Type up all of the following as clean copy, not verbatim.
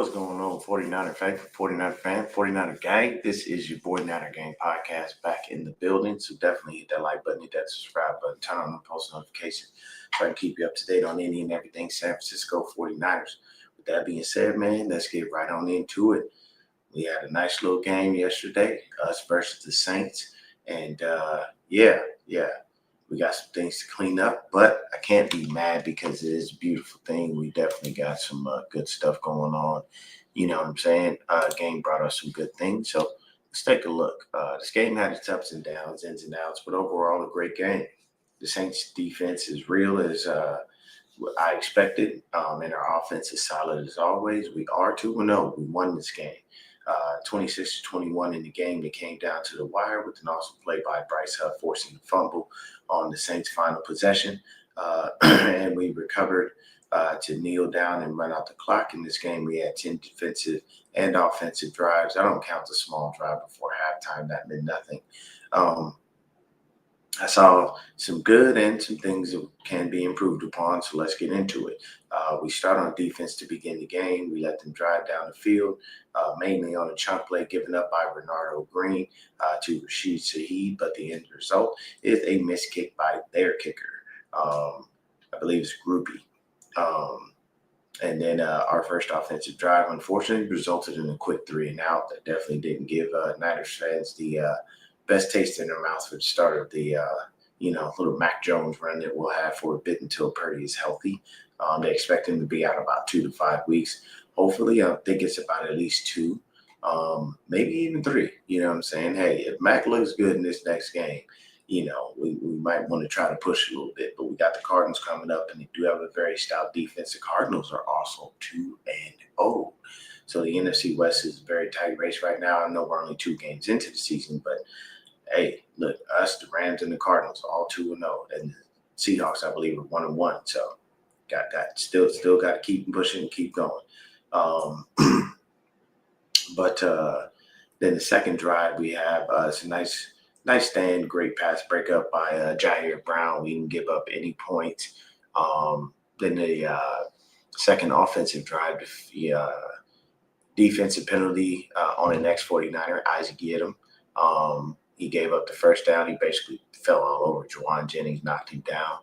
What's going on, 49er faithful, 49er fan, 49er gang? This is your boy Niner Gang podcast back in the building. So definitely hit that like button, hit that subscribe button, turn on the post notifications. Try to keep you up to date on any and everything San Francisco 49ers. With that being said, man, let's get right on into it. We had a nice little game yesterday, us versus the Saints. And yeah, we got some things to clean up, but I can't be mad because it is a beautiful thing. We definitely got some good stuff going on. You know what I'm saying? Game brought us some good things. So let's take a look. This game had its ups and downs, ins and outs, but overall a great game. The Saints defense is real as I expected, and our offense is solid as always. We are 2-0. We won this game. 26-21 in the game. It came down to the wire with an awesome play by Bryce Huff forcing the fumble on the Saints' final possession. And we recovered to kneel down and run out the clock. In this game, we had 10 defensive and offensive drives. I don't count the small drive before halftime. That meant nothing. I saw some good and some things that can be improved upon, so let's get into it. We start on defense to begin the game. We let them drive down the field, mainly on a chunk play given up by Renardo Green to Rashid Shaheed, but the end result is a missed kick by their kicker. I believe it's Groupie. And then our first offensive drive, unfortunately, resulted in a quick 3-and-out that definitely didn't give Niners fans the best taste in their mouth for the start of the, little Mac Jones run that we'll have for a bit until Purdy is healthy. They expect him to be out about 2 to 5 weeks. Hopefully, I think it's about at least 2, maybe even 3. You know what I'm saying? Hey, if Mac looks good in this next game, we might want to try to push a little bit. But we got the Cardinals coming up, and they do have a very stout defense. The Cardinals are also 2-0. So the NFC West is a very tight race right now. I know we're only 2 games into the season, but hey, look, us, the Rams, and the Cardinals, all 2-0, and the Seahawks, I believe, are 1-1. So still got to keep pushing and keep going. But then the second drive, we have some nice stand, great pass breakup by Jair Brown. We didn't give up any points. Then the second offensive drive, the defensive penalty on the next 49er, Isaac Yiadom. He gave up the first down. He basically fell all over Juwan Jennings, knocked him down.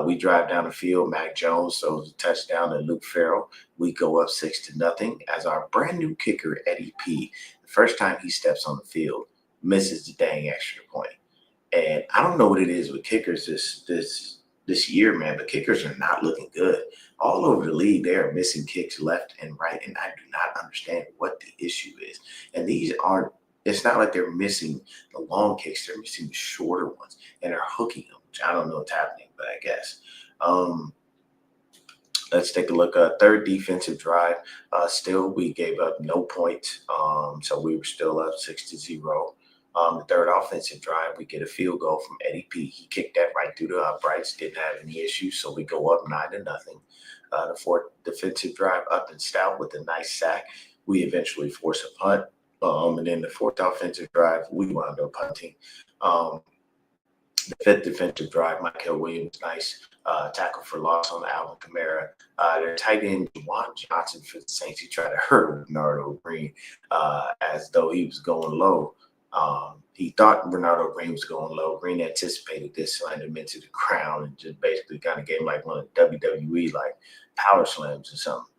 We drive down the field. Mac Jones throws a touchdown to Luke Farrell. We go up 6-0 as our brand new kicker, Eddie P., the first time he steps on the field, misses the dang extra point. And I don't know what it is with kickers this year, man, but kickers are not looking good. All over the league, they are missing kicks left and right, and I do not understand what the issue is. And it's not like they're missing the long kicks, they're missing the shorter ones, and they're hooking them, which I don't know what's happening, but I guess. Let's take a look. Third defensive drive. Still, we gave up no points, so we were still up 6-0. The third offensive drive, we get a field goal from Eddie P. He kicked that right through the uprights, didn't have any issues, so we go up 9-0. The fourth defensive drive, up and stout with a nice sack. We eventually force a punt. And then the fourth offensive drive, we wound up punting. The fifth defensive drive, Michael Williams, nice tackle for loss on Alvin Kamara. Their tight end, Juwan Johnson for the Saints, he tried to hurt Renardo Green as though he was going low. He thought Renardo Green was going low. Green anticipated this, slammed him into the ground, and just basically kind of gave him like one of the WWE like power slams or something.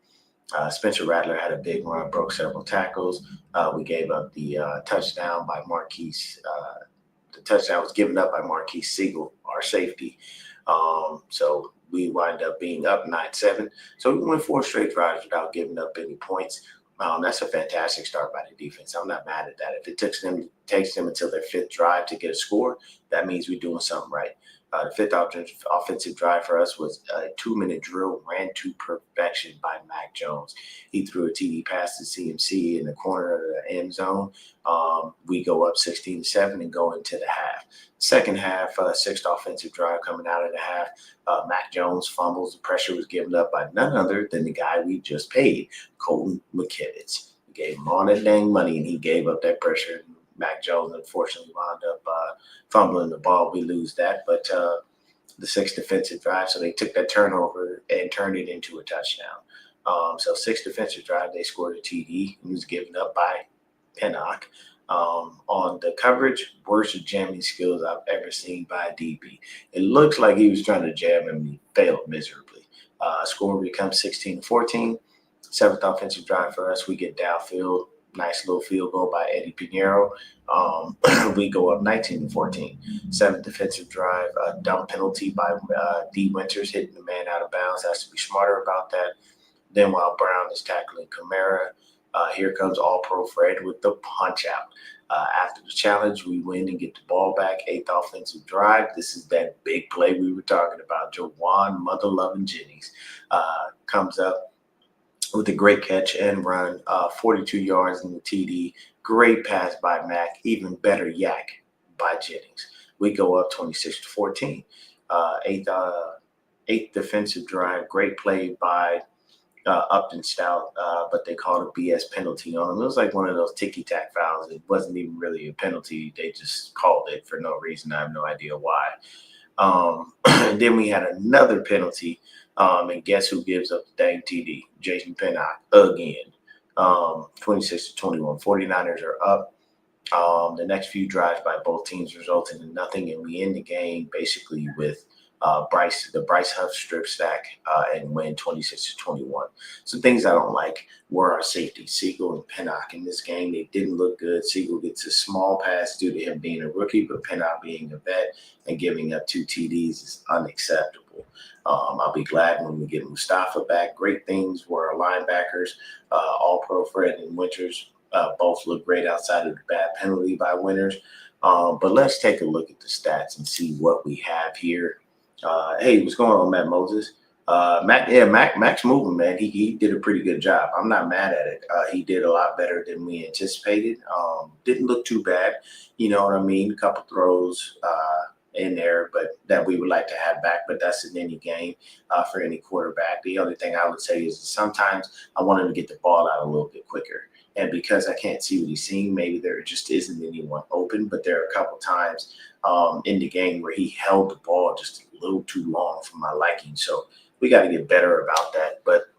Spencer Rattler had a big run, broke several tackles. We gave up the touchdown by Marquise. The touchdown was given up by Marquise Siegel, our safety. So we wind up being up 9-7. So we went 4 straight drives without giving up any points. That's a fantastic start by the defense. I'm not mad at that. If it takes them until their 5th drive to get a score, that means we're doing something right. The 5th offensive drive for us was a 2-minute drill, ran to perfection by Mac Jones. He threw a TD pass to CMC in the corner of the end zone. We go up 16-7 and go into the half. Second half, 6th offensive drive coming out of the half. Mac Jones fumbles. The pressure was given up by none other than the guy we just paid, Colton McKivitz. We gave him all that dang money, and he gave up that pressure. Mac Jones unfortunately wound up fumbling the ball. We lose that, but the 6th defensive drive, so they took that turnover and turned it into a touchdown. So 6 defensive drive, they scored a TD. He was given up by Pinnock. On the coverage, worst jamming skills I've ever seen by a DB. It looks like he was trying to jam him and he failed miserably. Score becomes 16-14. Seventh offensive drive for us, we get downfield. Nice little field goal by Eddie Pinheiro. We go up 19-14. Seventh defensive drive, a dumb penalty by D. Winters hitting the man out of bounds. Has to be smarter about that. Then while Brown is tackling Kamara, here comes All-Pro Fred with the punch out. After the challenge, we win and get the ball back. Eighth offensive drive. This is that big play we were talking about. Jawan Mother-Loving Jennings comes up with a great catch and run, 42 yards in the TD. Great pass by Mack. Even better yak by Jennings. We go up 26-14. Eighth defensive drive. Great play by Upton Stout, but they called a BS penalty on him. It was like one of those ticky-tack fouls. It wasn't even really a penalty. They just called it for no reason. I have no idea why. And then we had another penalty, and guess who gives up the dang TD? Jason Pinnock again. 26-21. 49ers are up. The next few drives by both teams resulted in nothing, and we end the game basically with the Bryce Huff strip stack and win 26-21. Some things I don't like were our safeties, Siegel and Pinnock. In this game, they didn't look good. Siegel gets a small pass due to him being a rookie, but Pinnock being a vet and giving up 2 TDs is unacceptable. I'll be glad when we get Mustafa back. Great things were our linebackers, All-Pro Fred and Winters. Both look great outside of the bad penalty by Winters. But let's take a look at the stats and see what we have here. Hey, what's going on, Matt Moses? Mac's moving, man. He did a pretty good job. I'm not mad at it. He did a lot better than we anticipated. Didn't look too bad. You know what I mean? A couple throws in there, but that we would like to have back. But that's in any game for any quarterback. The only thing I would say is sometimes I want him to get the ball out a little bit quicker. And because I can't see what he's seeing, maybe there just isn't anyone open. But there are a couple times in the game where he held the ball just a little too long for my liking. So we got to get better about that. But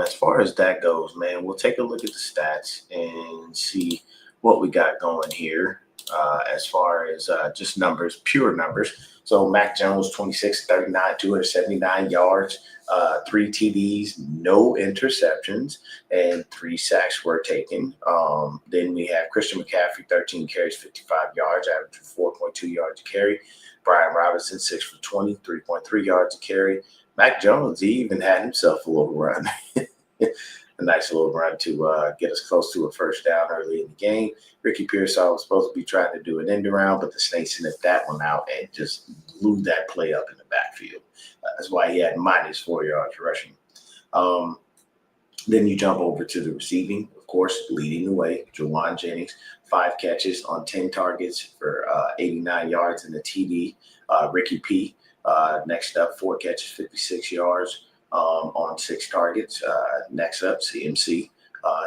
as far as that goes, man, we'll take a look at the stats and see what we got going here as far as just numbers, pure numbers. So Mac Jones, 26-39, 279 yards, 3 TDs, no interceptions, and 3 sacks were taken. Then we have Christian McCaffrey, 13 carries, 55 yards, averaging 4.2 yards a carry. Brian Robinson, 6 for 20, 3.3 yards a carry. Mac Jones, he even had himself a little run. A nice little run to get us close to a first down early in the game. Ricky Pearsall was supposed to be trying to do an end around, but the Snakes sniffed that one out and just blew that play up in the backfield. That's why he had -4 yards rushing. Then you jump over to the receiving, of course, leading the way. Jawan Jennings, 5 catches on 10 targets for 89 yards in the TD. Ricky P, next up, 4 catches, 56 yards. On 6 targets. Next up, CMC,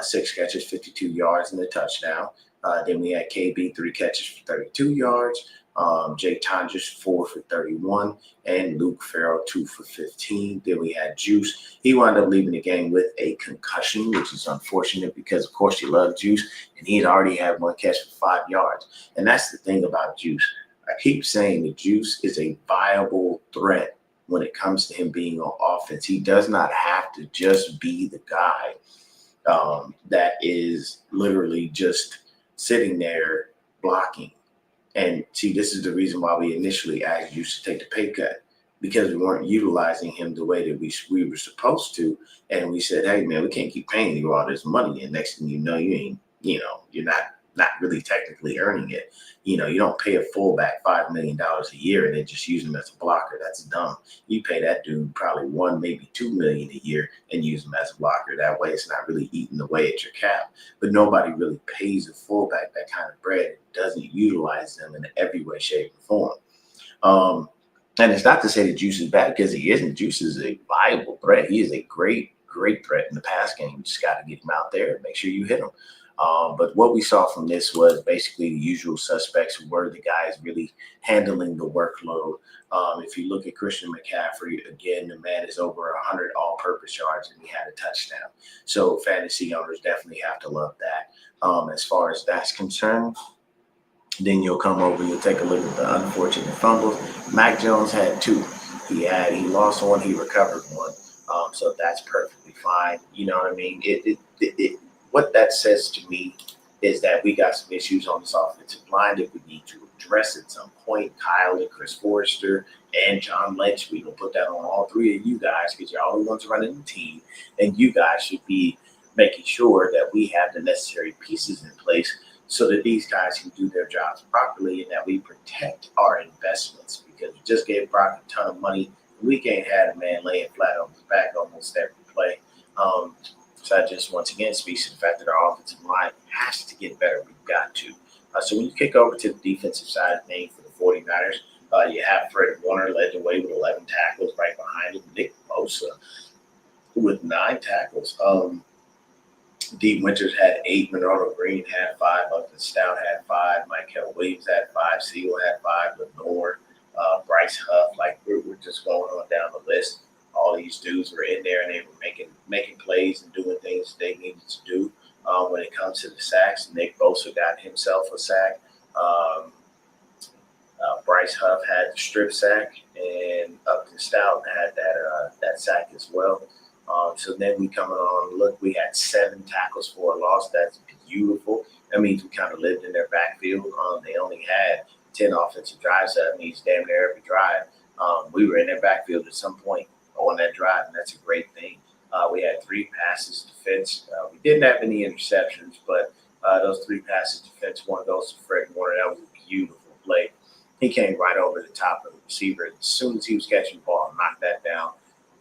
6 catches, 52 yards and a touchdown. Then we had KB, 3 catches for 32 yards. Jay Tonjes, 4 for 31. And Luke Farrell, 2 for 15. Then we had Juice. He wound up leaving the game with a concussion, which is unfortunate because, of course, you love Juice. And he had already had 1 catch for 5 yards. And that's the thing about Juice. I keep saying that Juice is a viable threat when it comes to him being on offense. He does not have to just be the guy that is literally just sitting there blocking. And see, this is the reason why we initially asked you to take the pay cut, because we weren't utilizing him the way that we were supposed to. And we said, hey, man, we can't keep paying you all this money. And next thing you know, you're not really technically earning it. You don't pay a fullback $5 million a year and then just use him as a blocker. That's dumb. You pay that dude probably $1, maybe $2 million a year and use him as a blocker. That way it's not really eating away at your cap. But nobody really pays a fullback that kind of bread. It doesn't utilize them in every way, shape, or form. And it's not to say that Juice is bad, because he isn't. Juice is a viable threat. He is a great threat in the pass game. You just got to get him out there and make sure you hit him. But what we saw from this was basically the usual suspects who were the guys really handling the workload. If you look at Christian McCaffrey, again, the man is over 100 all-purpose yards and he had a touchdown. So fantasy owners definitely have to love that. As far as that's concerned, then you'll come over, you'll take a look at the unfortunate fumbles. Mac Jones had two. He lost one, he recovered one. So that's perfectly fine. You know what I mean? What that says to me is that we got some issues on this offensive line that we need to address at some point. Kyle and Chris Forrester and John Lynch, we gonna put that on all three of you guys because y'all the ones running the team, and you guys should be making sure that we have the necessary pieces in place so that these guys can do their jobs properly and that we protect our investments because we just gave Brock a ton of money. We can't have a man laying flat on his back almost every play. So that just once again speaks to the fact that our offensive line has to get better. We've got to. So when you kick over to the defensive side of things for the 49ers, you have Fred Warner led the way with 11 tackles. Right behind him, Nick Bosa with 9 tackles. Deep Winters had 8. Monroe Green had 5. Upton Stout had 5. Michael Williams had 5. Seal had 5. Lenore, Bryce Huff. Like we're just going on down the list. All these dudes were in there and they were making plays and doing things they needed to do. When it comes to the sacks, Nick Bosa got himself a sack. Bryce Huff had the strip sack, and Upton Stout had that sack as well. So then we coming on, look, we had 7 tackles for a loss. That's beautiful. That means we kind of lived in their backfield. They only had 10 offensive drives. So that means damn near every drive. We were in their backfield at some point on that drive, and that's a great thing. We had 3 passes defense. We didn't have any interceptions, but those 3 passes defense, one goes to Fred Warner. That was a beautiful play. He came right over the top of the receiver. As soon as he was catching the ball, knocked that down,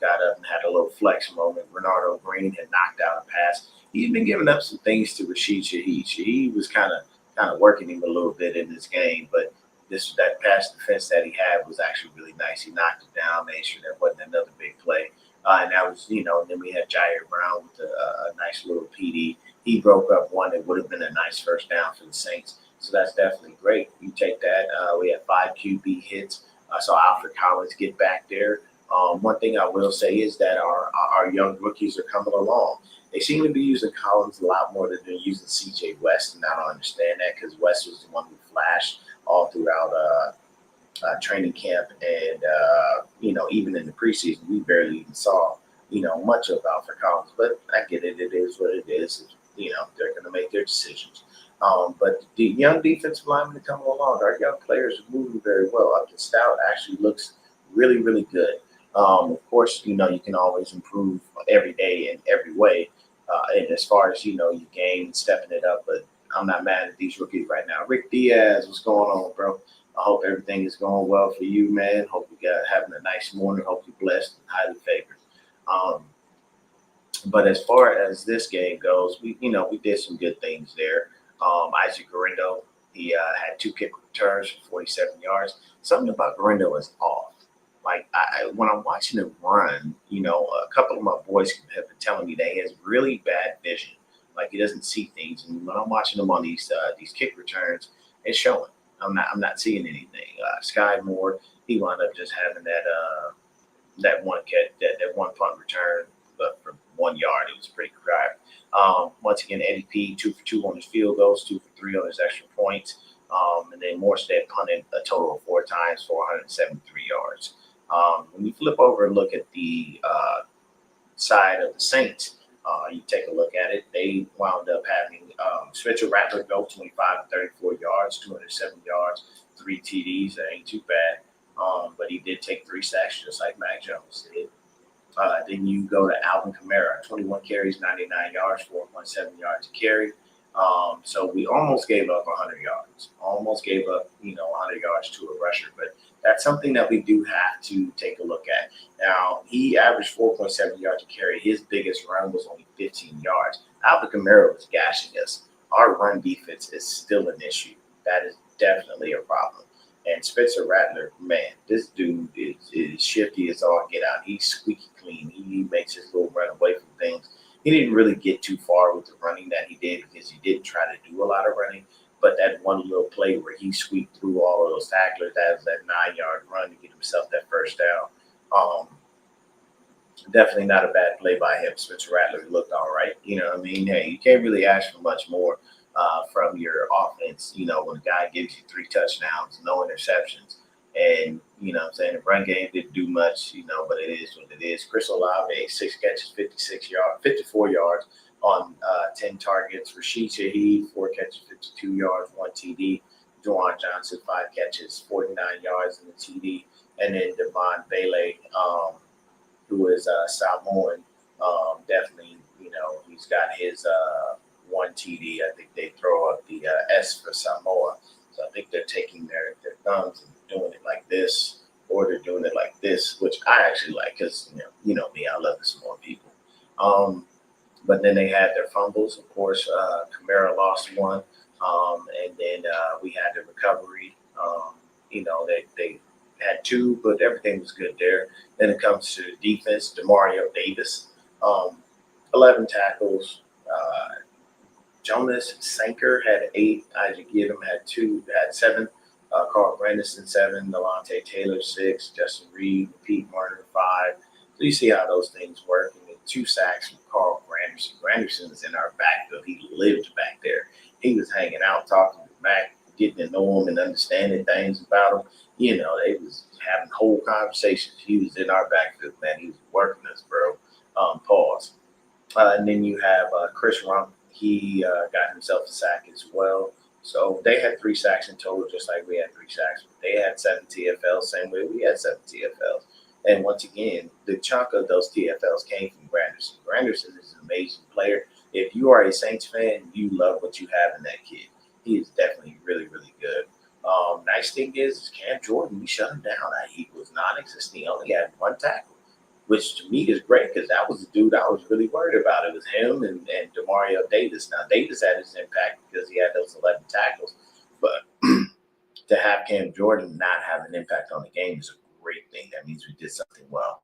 got up and had a little flex moment. Renardo Green had knocked out a pass. He's been giving up some things to Rashid Shaheed. Shaheed was kind of working him a little bit in this game, but that pass defense that he had was actually really nice. He knocked it down, made sure there wasn't another big play. And that was, then we had Jair Brown with a nice little PD. He broke up one that would have been a nice first down for the Saints. So that's definitely great. You take that. We had 5 QB hits. I saw Alfred Collins get back there. One thing I will say is that our young rookies are coming along. They seem to be using Collins a lot more than they're using CJ West, and I don't understand that because West was the one who flashed all throughout training camp, and even in the preseason, we barely even saw much of Alfred Collins. But I get it; it is what it is. They're going to make their decisions. But the young defensive linemen are coming along. Our young players are moving very well. Upton Stout actually looks really, really good. Of course, you can always improve every day in every way. And as far as, your game and stepping it up, but I'm not mad at these rookies right now. Rick Diaz, what's going on, bro? I hope everything is going well for you, man. Hope you got having a nice morning. Hope you're blessed and highly favored. But as far as this game goes, we did some good things there. Isaac Garindo, he had 2 kick returns for 47 yards. Something about Garindo is off. Like when I'm watching him run, a couple of my boys have been telling me that he has really bad vision. Like he doesn't see things. And when I'm watching him on these kick returns, it's showing. I'm not seeing anything. Sky Moore, he wound up just having that one catch, that one punt return, but for 1 yard, it was pretty crap. Once again, Eddie P, 2 for 2 on his field goals, 2 for 3 on his extra points. And then Morstead punted a total of 4 times for 173 yards. When you flip over and look at the side of the Saints, you take a look at it, they wound up having Spencer Rattler go 25 to 34 yards, 207 yards, 3 TDs. That ain't too bad. But he did take 3 sacks just like Mac Jones did. Then you go to Alvin Kamara, 21 carries, 99 yards, 4.7 yards a carry. So we almost gave up 100 yards, almost gave up, 100 yards to a rusher. But that's something that we do have to take a look at. Now, he averaged 4.7 yards a carry. His biggest run was only 15 yards. Alvin Kamara was gashing us. Our run defense is still an issue. That is definitely a problem. And Spencer Rattler, man, this dude is shifty as all get out. He's squeaky clean. He makes his little run away from things. he didn't really get too far with the running that he did because he didn't try to do a lot of running. But that one little play where he swept through all of those tacklers, that was that 9 yard run to get himself that first down. Definitely not a bad play by him. Spencer Rattler looked all right. You know what I mean? Hey, you can't really ask for much more from your offense. You know, when a guy gives you 3 touchdowns, no interceptions, and, you know what I'm saying, the run game didn't do much, you know, but it is what it is. Chris Olave, 6 catches, 54 yards on 10 targets. Rashid Shaheed, 4 catches, 52 yards, 1 TD. Juwan Johnson, 5 catches, 49 yards in the TD. And then Devon Bailey, who is Samoan, definitely, you know, he's got his 1 TD. I think they throw up the S for Samoa. So I think they're taking their thumbs and doing it like this, or they're doing it like this, which I actually like because, you know me, I love the Samoan people. But then they had their fumbles. Of course, Kamara lost one. And then we had the recovery. You know, they had 2, but everything was good there. Then it comes to defense, Demario Davis, 11 tackles. Jonas Sanker had 8. Isaac Gidham had 7. Carl Grandison 7. Delonte Taylor 6. Justin Reed, Pete Martin 5. So you see how those things work. And then 2 sacks from Carl Granderson. Granderson is in our backfield. He lived back there. He was hanging out, talking to Mac, getting to know him and understanding things about him. You know, they was having whole conversations. He was in our backfield, man. He was working us, bro. Pause. And then you have Chris Rump. He got himself a sack as well. So they had 3 sacks in total, just like we had 3 sacks. They had 7 TFLs, same way we had 7 TFLs. And once again, the chunk of those TFLs came from Granderson. Granderson is an amazing player. If you are a Saints fan, you love what you have in that kid. He is definitely really, really good. Nice thing is Cam Jordan, we shut him down. He was non-existent. He only had 1 tackle, which to me is great because that was the dude I was really worried about. It was him and Demario Davis. Now, Davis had his impact because he had those 11 tackles, but to have Cam Jordan not have an impact on the game is a great thing. That means we did something well.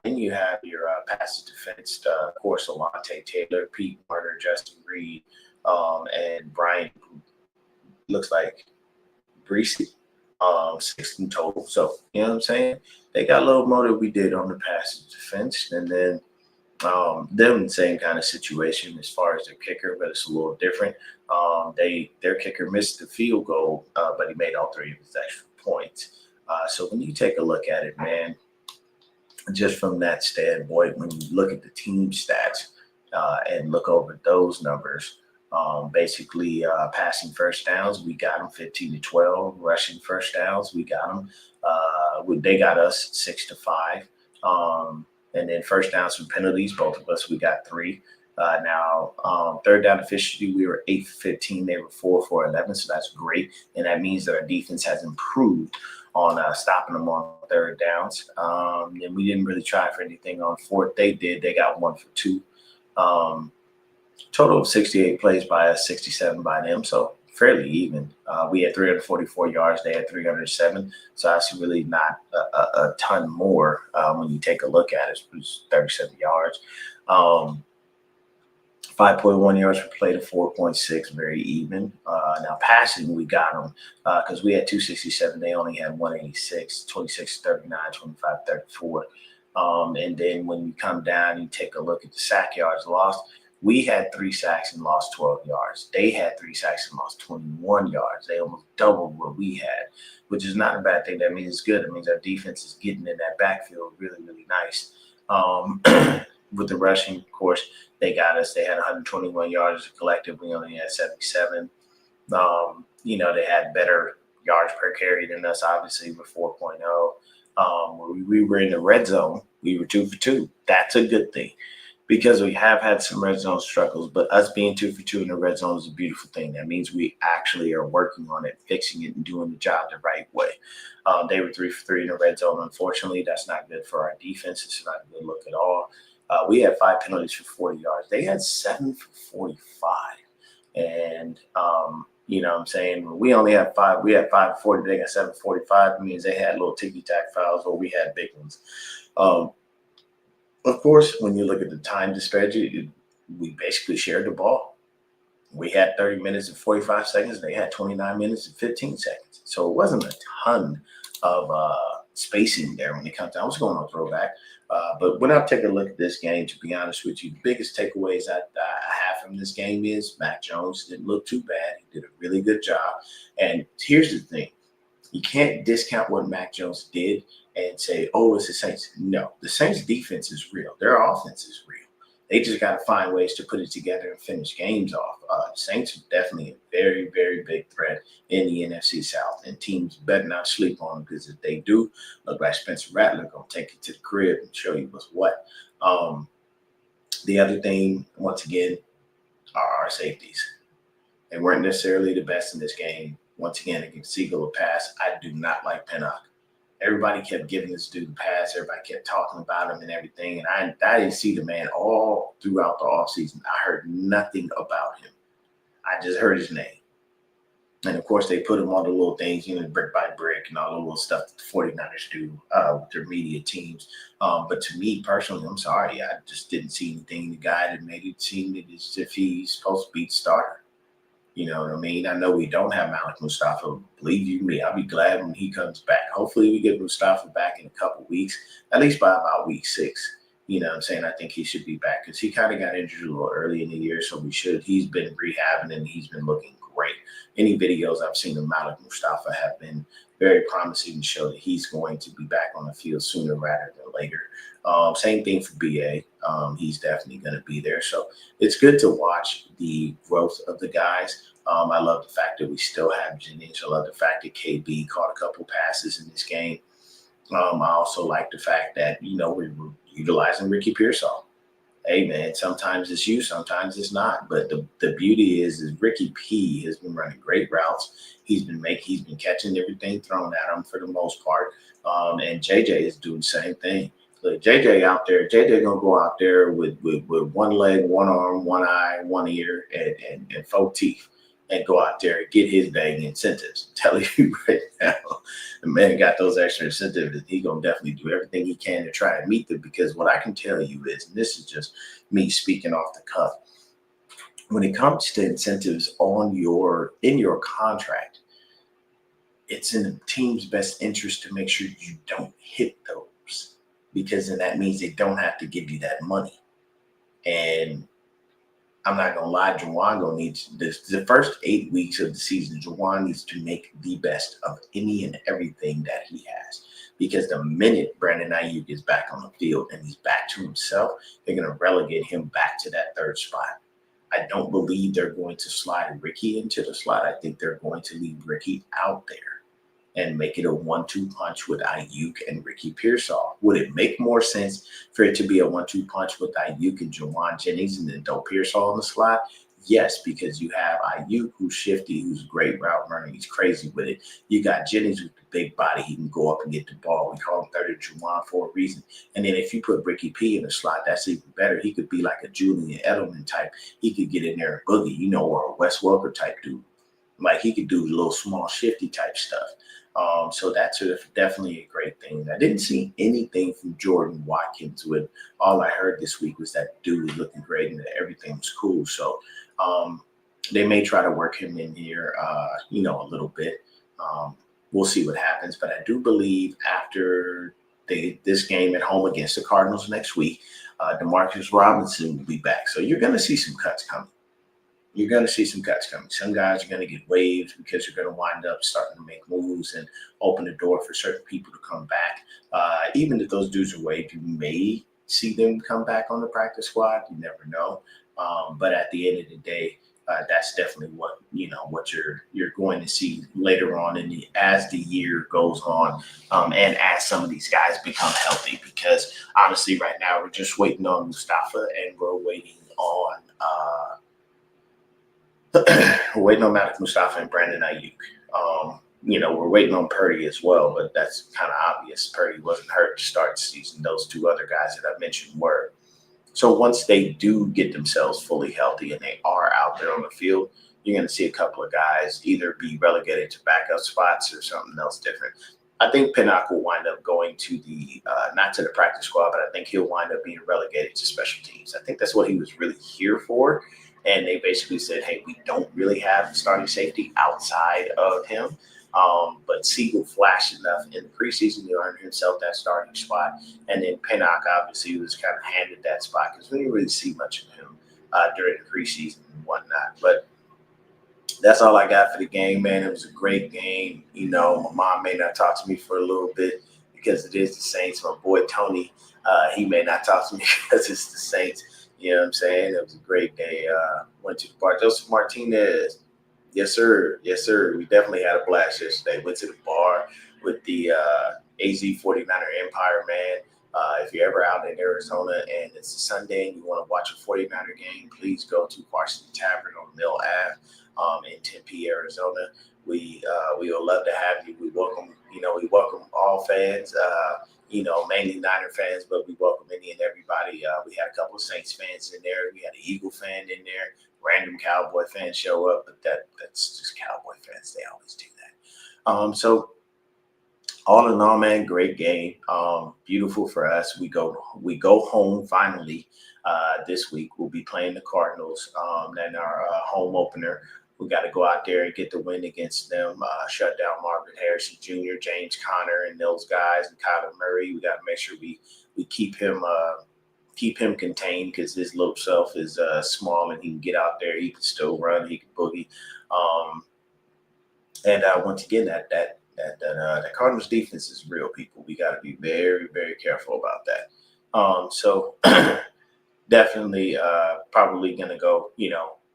Then you have your passive defense, of course, Alontae Taylor, Pete Martin, Justin Reed, and Brian, who looks like Breesy, 6 in total. So, you know what I'm saying? They got a little more that we did on the passive defense. And then them the same kind of situation as far as their kicker, but it's a little different. Their kicker missed the field goal, but he made all 3 of his extra points. So when you take a look at it, man, just from that standpoint, when you look at the team stats and look over those numbers, basically passing first downs, we got them 15-12. Rushing first downs, we got them. They got us 6-5. And then first downs from penalties, both of us, we got 3. Now, third down efficiency, we were 8 for 15. They were 4 for 11. So that's great. And that means that our defense has improved on stopping them on third downs. And we didn't really try for anything on fourth. They did. They got 1 for 2. Total of 68 plays by us, 67 by them. So fairly even. We had 344 yards. They had 307. So that's really not a ton more when you take a look at it. It's 37 yards. 5.1 yards per play to 4.6, very even. Now passing, we got them because we had 267. They only had 186, 26-39, 25-34. And then when you come down, you take a look at the sack yards lost. We had 3 sacks and lost 12 yards. They had 3 sacks and lost 21 yards. They almost doubled what we had, which is not a bad thing. That means it's good. It means our defense is getting in that backfield really, really nice. With the rushing, of course, they got us. They had 121 yards as a collective. We only had 77. They had better yards per carry than us, obviously, with 4.0. We were in the red zone. We were 2 for 2. That's a good thing because we have had some red zone struggles, but us being 2 for 2 in the red zone is a beautiful thing. That means we actually are working on it, fixing it, and doing the job the right way. They were 3 for 3 in the red zone. Unfortunately, that's not good for our defense. It's not a good look at all. We had 5 penalties for 40 yards. They had 7 for 45. And, you know what I'm saying? We only had 5. We had 5 for 40. They got 7 for 45. It means they had little ticky-tack fouls or we had big ones. Of course, when you look at the time disparity, we basically shared the ball. We had 30 minutes and 45 seconds. They had 29 minutes and 15 seconds. So it wasn't a ton of spacing there when it comes down. I was going on throwback. But when I take a look at this game, to be honest with you, the biggest takeaways I have from this game is Mac Jones didn't look too bad. He did a really good job. And here's the thing. You can't discount what Mac Jones did and say, oh, it's the Saints. No, the Saints defense is real. Their offense is real. They just got to find ways to put it together and finish games off. Saints are definitely a very, very big threat in the NFC South, and teams better not sleep on them, because if they do, look like Spencer Rattler going to take you to the crib and show you what's what. The other thing, once again, are our safeties. They weren't necessarily the best in this game. Once again, against Siegel a pass. I do not like Pinnock. Everybody kept giving this dude the pass. Everybody kept talking about him and everything. And I didn't see the man all throughout the offseason. I heard nothing about him. I just heard his name. And, of course, they put him on the little things, brick by brick and all the little stuff that the 49ers do with their media teams. But to me personally, I'm sorry. I just didn't see anything in the guy that made it seem that as if he's supposed to be the starter. You know what I mean? I know we don't have Malik Mustafa. Believe you me, I'll be glad when he comes back. Hopefully we get Mustafa back in a couple weeks, at least by about week 6. You know what I'm saying? I think he should be back because he kind of got injured a little early in the year, so we should. He's been rehabbing and he's been looking great. Any videos I've seen of Malik Mustafa have been very promising to show that he's going to be back on the field sooner rather than later. Same thing for BA. He's definitely going to be there. So it's good to watch the growth of the guys. I love the fact that we still have Jennings. I love the fact that KB caught a couple passes in this game. I also like the fact that, we're utilizing Ricky Pearsall. Hey, man, sometimes it's you, sometimes it's not. But the beauty is Ricky P has been running great routes. He's been catching everything thrown at him for the most part. And JJ is doing the same thing. Look, JJ gonna go out there with one leg, one arm, one eye, one ear, and 4 teeth, and go out there and get his dang incentives. I'm telling you right now, the man got those extra incentives, and he gonna definitely do everything he can to try and meet them. Because what I can tell you is, and this is just me speaking off the cuff, when it comes to incentives in your contract, it's in the team's best interest to make sure you don't hit those, because then that means they don't have to give you that money. And I'm not going to lie, Juwan going to need this. The first 8 weeks of the season, Juwan needs to make the best of any and everything that he has. Because the minute Brandon Ayuk is back on the field and he's back to himself, they're going to relegate him back to that 3rd spot. I don't believe they're going to slide Ricky into the slot. I think they're going to leave Ricky out there and make it a 1-2 punch with Ayuk and Ricky Pearsall. Would it make more sense for it to be a 1-2 punch with Ayuk and Juwan Jennings and then Doe Pearsall in the slot? Yes, because you have Ayuk, who's shifty, who's a great route runner. He's crazy with it. You got Jennings with the big body. He can go up and get the ball. We call him 30 Juwan for a reason. And then if you put Ricky P in the slot, that's even better. He could be like a Julian Edelman type. He could get in there and boogie, or a Wes Welker type dude. Like, he could do a little small shifty type stuff. So that's definitely a great thing. I didn't see anything from Jordan Watkins. With all I heard this week was that dude was looking great and that everything was cool. So they may try to work him in here, a little bit. We'll see what happens. But I do believe after this game at home against the Cardinals next week, Demarcus Robinson will be back. So you're going to see some cuts coming. You're going to see some cuts coming. Some guys are going to get waived because you're going to wind up starting to make moves and open the door for certain people to come back. Even if those dudes are waived, you may see them come back on the practice squad. You never know. But at the end of the day, that's definitely what you're going to see later on as the year goes on, and as some of these guys become healthy. Because honestly, right now we're just waiting on Mustafa, and we're waiting on. We're waiting on Malik Mustafa and Brandon Ayuk. We're waiting on Purdy as well, but that's kind of obvious. Purdy wasn't hurt to start the season. Those 2 other guys that I mentioned were. So once they do get themselves fully healthy and they are out there on the field, you're going to see a couple of guys either be relegated to backup spots or something else different. I think Pinnock will wind up going to the not to the practice squad, but I think he'll wind up being relegated to special teams. I think that's what he was really here for. And they basically said, hey, we don't really have starting safety outside of him. But Siegel flashed enough in the preseason to earn himself that starting spot. And then Pinnock obviously was kind of handed that spot because we didn't really see much of him during the preseason and whatnot. But that's all I got for the game, man. It was a great game. You know, my mom may not talk to me for a little bit because it is the Saints. My boy Tony, he may not talk to me because it's the Saints. You know what I'm saying? It was a great day. Went to the bar. Joseph Martinez. Yes, sir. Yes, sir. We definitely had a blast yesterday. Went to the bar with the AZ 49er Empire, man. If you're ever out in Arizona and it's a Sunday and you want to watch a 49er game, please go to Varsity Tavern on Mill Ave in Tempe, Arizona. We would love to have you. We welcome all fans. Mainly Niner fans, but we welcome any and everybody. We had a couple of Saints fans in there. We had an Eagle fan in there. Random Cowboy fans show up, but that's just Cowboy fans. They always do that. So all in all, man, great game. Beautiful for us. We go home finally this week. We'll be playing the Cardinals. Then our home opener. We got to go out there and get the win against them. Shut down Marvin Harrison Jr., James Conner, and those guys, and Kyler Murray. We got to make sure we keep him contained because his little self is small and he can get out there. He can still run. He can boogie. And once again, that Cardinals defense is real, people. We got to be very, very careful about that. So definitely probably going to go,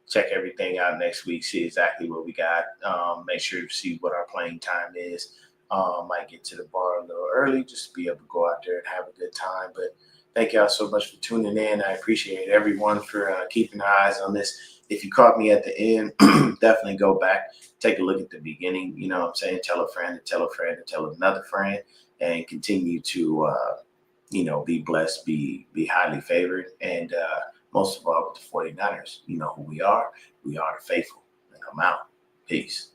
check everything out next week, see exactly what we got. Make sure to see what our playing time is. Might get to the bar a little early just to be able to go out there and have a good time. But thank y'all so much for tuning in. I appreciate everyone for keeping their eyes on this. If you caught me at the end, definitely go back, take a look at the beginning. You know what I'm saying? Tell a friend to tell a friend to tell another friend, and continue to, be blessed, be highly favored. And most of all, with the 49ers, you know who we are. We are the faithful. And I'm out. Peace.